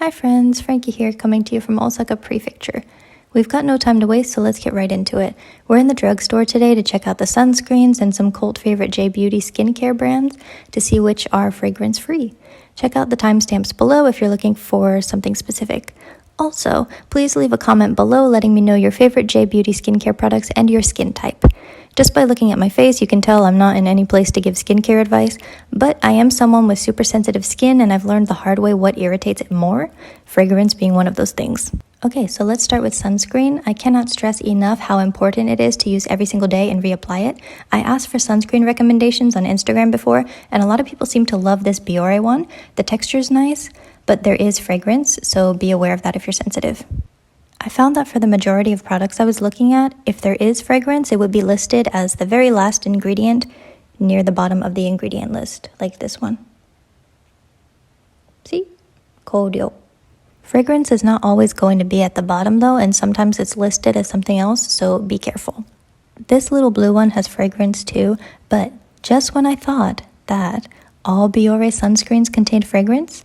Hi friends, Frankie here coming to you from Osaka Prefecture. We've got no time to waste, so let's get right into it. We're in the drugstore today to check out the sunscreens and some cult favorite J-Beauty skincare brands to see which are fragrance-free. Check out the timestamps below if you're looking for something specific. Also, please leave a comment below letting me know your favorite J-Beauty skincare products and your skin type. Just by looking at my face, you can tell I'm not in any place to give skincare advice, but I am someone with super sensitive skin and I've learned the hard way what irritates it more, fragrance being one of those things. Okay, so let's start with sunscreen. I cannot stress enough how important it is to use every single day and reapply it. I asked for sunscreen recommendations on Instagram before, and a lot of people seem to love this Biore one. The texture is nice, but there is fragrance, so be aware of that if you're sensitive. I found that for the majority of products I was looking at, if there is fragrance, it would be listed as the very last ingredient near the bottom of the ingredient list, like this one. See? Koryo. Fragrance is not always going to be at the bottom though, and sometimes it's listed as something else, so be careful. This little blue one has fragrance too, but just when I thought that all Biore sunscreens contained fragrance,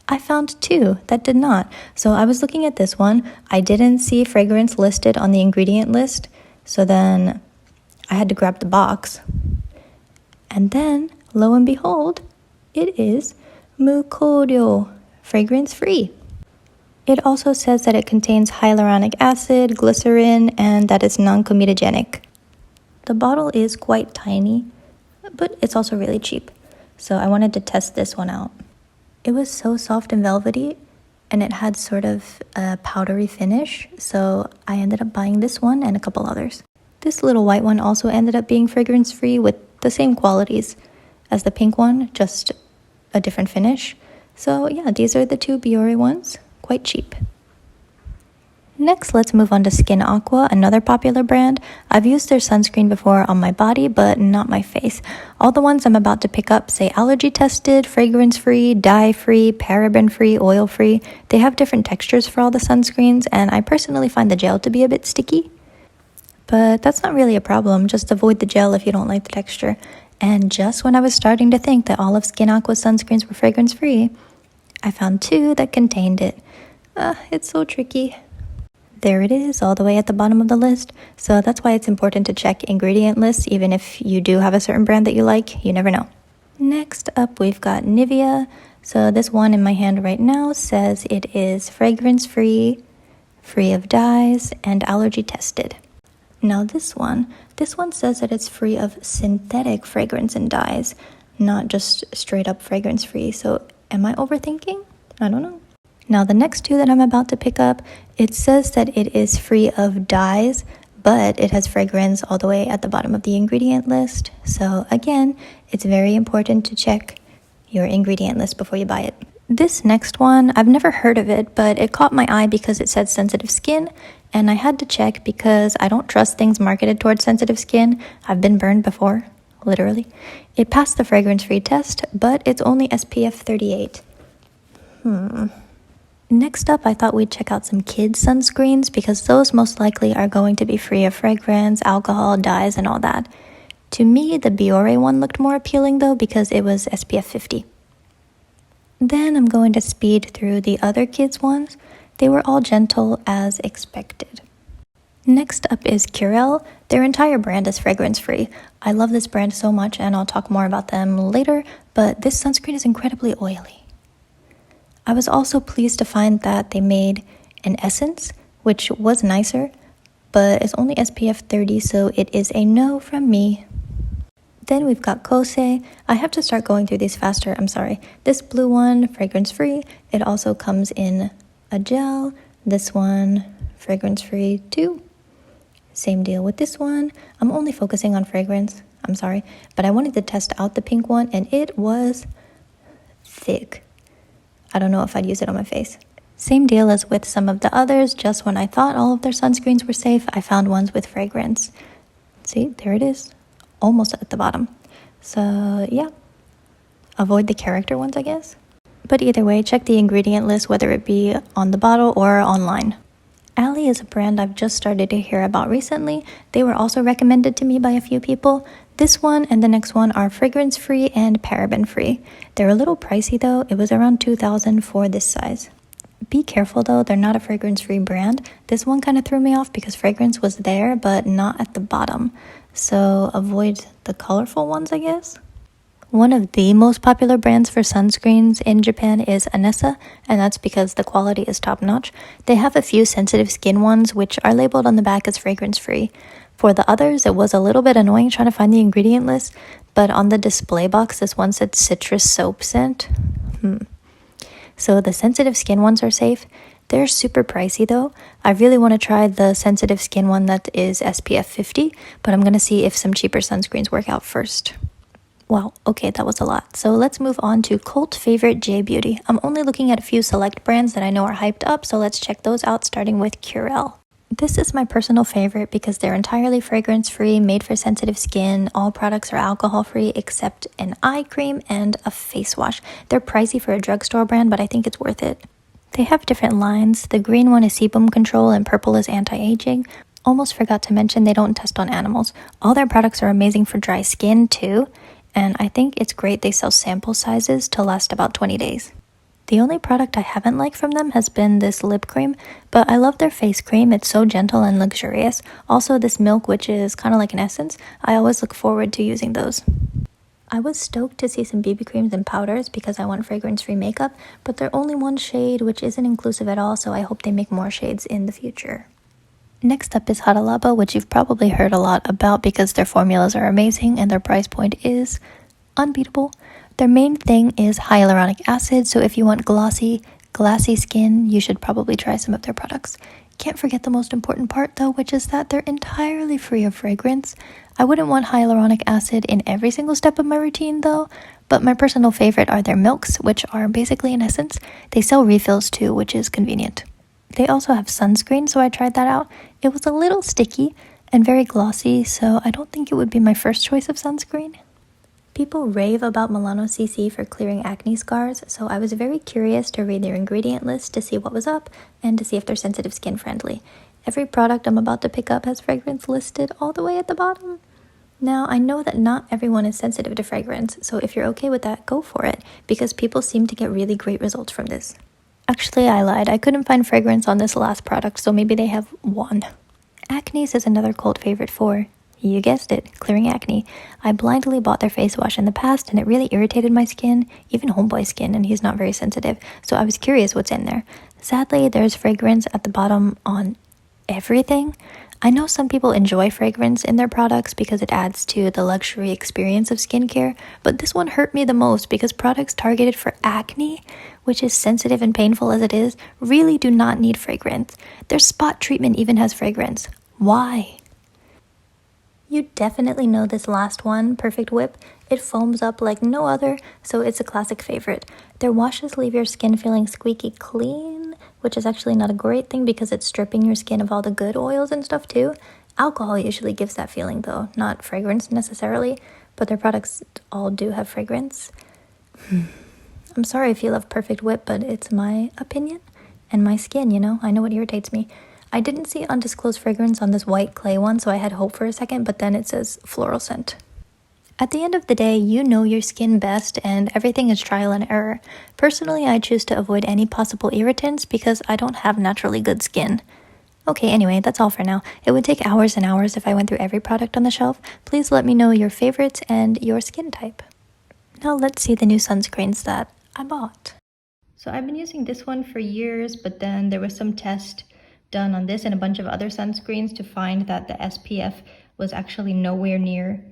I found two that did not. So I was looking at this one. I didn't see fragrance listed on the ingredient list. So then I had to grab the box. And then, lo and behold, it is mukoryo, fragrance free. It also says that it contains hyaluronic acid, glycerin, and that it's non-comedogenic. The bottle is quite tiny, but it's also really cheap. So I wanted to test this one out. It was so soft and velvety, and it had sort of a powdery finish, so I ended up buying this one and a couple others. This little white one also ended up being fragrance-free with the same qualities as the pink one, just a different finish. So yeah, these are the two Biore ones, quite cheap. Next, let's move on to Skin Aqua, another popular brand. I've used their sunscreen before on my body, but not my face. All the ones I'm about to pick up say allergy tested, fragrance free, dye free, paraben free, oil free. They have different textures for all the sunscreens, and I personally find the gel to be a bit sticky. But that's not really a problem, just avoid the gel if you don't like the texture. And just when I was starting to think that all of Skin Aqua's sunscreens were fragrance free, I found two that contained it. It's so tricky. There it is, all the way at the bottom of the list. So that's why it's important to check ingredient lists, even if you do have a certain brand that you like, you never know. Next up, we've got Nivea. So this one in my hand right now says it is fragrance-free, free of dyes, and allergy tested. Now this one says that it's free of synthetic fragrance and dyes, not just straight up fragrance-free. So am I overthinking? I don't know. Now the next two that I'm about to pick up, it says that it is free of dyes, but it has fragrance all the way at the bottom of the ingredient list. So again, it's very important to check your ingredient list before you buy it. This next one, I've never heard of it, but it caught my eye because it said sensitive skin, and I had to check because I don't trust things marketed towards sensitive skin. I've been burned before, literally. It passed the fragrance-free test, but it's only SPF 38. Next up, I thought we'd check out some kids' sunscreens because those most likely are going to be free of fragrance, alcohol, dyes, and all that. To me, the Biore one looked more appealing though because it was SPF 50. Then I'm going to speed through the other kids' ones. They were all gentle as expected. Next up is Curel. Their entire brand is fragrance-free. I love this brand so much and I'll talk more about them later, but this sunscreen is incredibly oily. I was also pleased to find that they made an essence, which was nicer, but it's only SPF 30, so it is a no from me. Then we've got Kose. I have to start going through these faster, I'm sorry. This blue one, fragrance-free. It also comes in a gel. This one, fragrance-free too. Same deal with this one. I'm only focusing on fragrance, I'm sorry, but I wanted to test out the pink one, and it was thick. I don't know if I'd use it on my face. Same deal as with some of the others, just when I thought all of their sunscreens were safe, I found ones with fragrance. See, there it is, almost at the bottom. So yeah, avoid the character ones, I guess. But either way, check the ingredient list, whether it be on the bottle or online. Allie is a brand I've just started to hear about recently. They were also recommended to me by a few people. This one and the next one are fragrance-free and paraben-free. They're a little pricey though. It was around $2,000 for this size. Be careful though, they're not a fragrance-free brand. This one kind of threw me off because fragrance was there, but not at the bottom. So avoid the colorful ones, I guess. One of the most popular brands for sunscreens in Japan is Anessa, and that's because the quality is top-notch. They have a few sensitive skin ones, which are labeled on the back as fragrance-free. For the others, it was a little bit annoying trying to find the ingredient list, but on the display box, this one said citrus soap scent. So the sensitive skin ones are safe. They're super pricey though. I really want to try the sensitive skin one that is SPF 50, but I'm going to see if some cheaper sunscreens work out first. Wow, okay, that was a lot. So let's move on to cult favorite J Beauty. I'm only looking at a few select brands that I know are hyped up, so let's check those out, starting with Curel. This is my personal favorite because they're entirely fragrance-free, made for sensitive skin. All products are alcohol-free except an eye cream and a face wash. They're pricey for a drugstore brand, but I think it's worth it. They have different lines. The green one is sebum control and purple is anti-aging. Almost forgot to mention they don't test on animals. All their products are amazing for dry skin too, and I think it's great they sell sample sizes to last about 20 days. The only product I haven't liked from them has been this lip cream, but I love their face cream. It's so gentle and luxurious. Also this milk, which is kind of like an essence. I always look forward to using those. I was stoked to see some BB creams and powders because I want fragrance-free makeup, but they're only one shade, which isn't inclusive at all, so I hope they make more shades in the future. Next up is Hada Labo, which you've probably heard a lot about because their formulas are amazing and their price point is unbeatable. Their main thing is hyaluronic acid, so if you want glassy skin, you should probably try some of their products. Can't forget the most important part though, which is that they're entirely free of fragrance. I wouldn't want hyaluronic acid in every single step of my routine though, but my personal favorite are their milks, which are basically an essence. They sell refills too, which is convenient. They also have sunscreen, so I tried that out. It was a little sticky and very glossy, so I don't think it would be my first choice of sunscreen. People rave about Melano CC for clearing acne scars, so I was very curious to read their ingredient list to see what was up and to see if they're sensitive skin friendly. Every product I'm about to pick up has fragrance listed all the way at the bottom. Now, I know that not everyone is sensitive to fragrance, so if you're okay with that, go for it, because people seem to get really great results from this. Actually, I lied. I couldn't find fragrance on this last product, so maybe they have one. Acnes is another cult favorite for, you guessed it, clearing acne. I blindly bought their face wash in the past and it really irritated my skin, even homeboy's skin, and he's not very sensitive, so I was curious what's in there. Sadly, there's fragrance at the bottom on everything. I know some people enjoy fragrance in their products because it adds to the luxury experience of skincare, but this one hurt me the most because products targeted for acne, which is sensitive and painful as it is, really do not need fragrance. Their spot treatment even has fragrance. Why? You definitely know this last one, Perfect Whip. It foams up like no other, so it's a classic favorite. Their washes leave your skin feeling squeaky clean, which is actually not a great thing because it's stripping your skin of all the good oils and stuff too. Alcohol usually gives that feeling though, not fragrance necessarily, but their products all do have fragrance. I'm sorry if you love Perfect Whip, but it's my opinion and my skin, you know? I know it irritates me. I didn't see undisclosed fragrance on this white clay one, so I had hope for a second, but then it says floral scent. At the end of the day, you know your skin best and everything is trial and error. Personally, I choose to avoid any possible irritants because I don't have naturally good skin. Okay, anyway, that's all for now. It would take hours and hours if I went through every product on the shelf. Please let me know your favorites and your skin type. Now let's see the new sunscreens that I bought. So I've been using this one for years, but then there was some test done on this and a bunch of other sunscreens to find that the SPF was actually nowhere near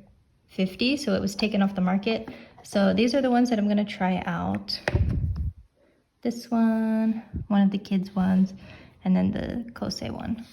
50, so it was taken off the market. So these are the ones that I'm gonna try out. This one of the kids ones, and then the Kose one.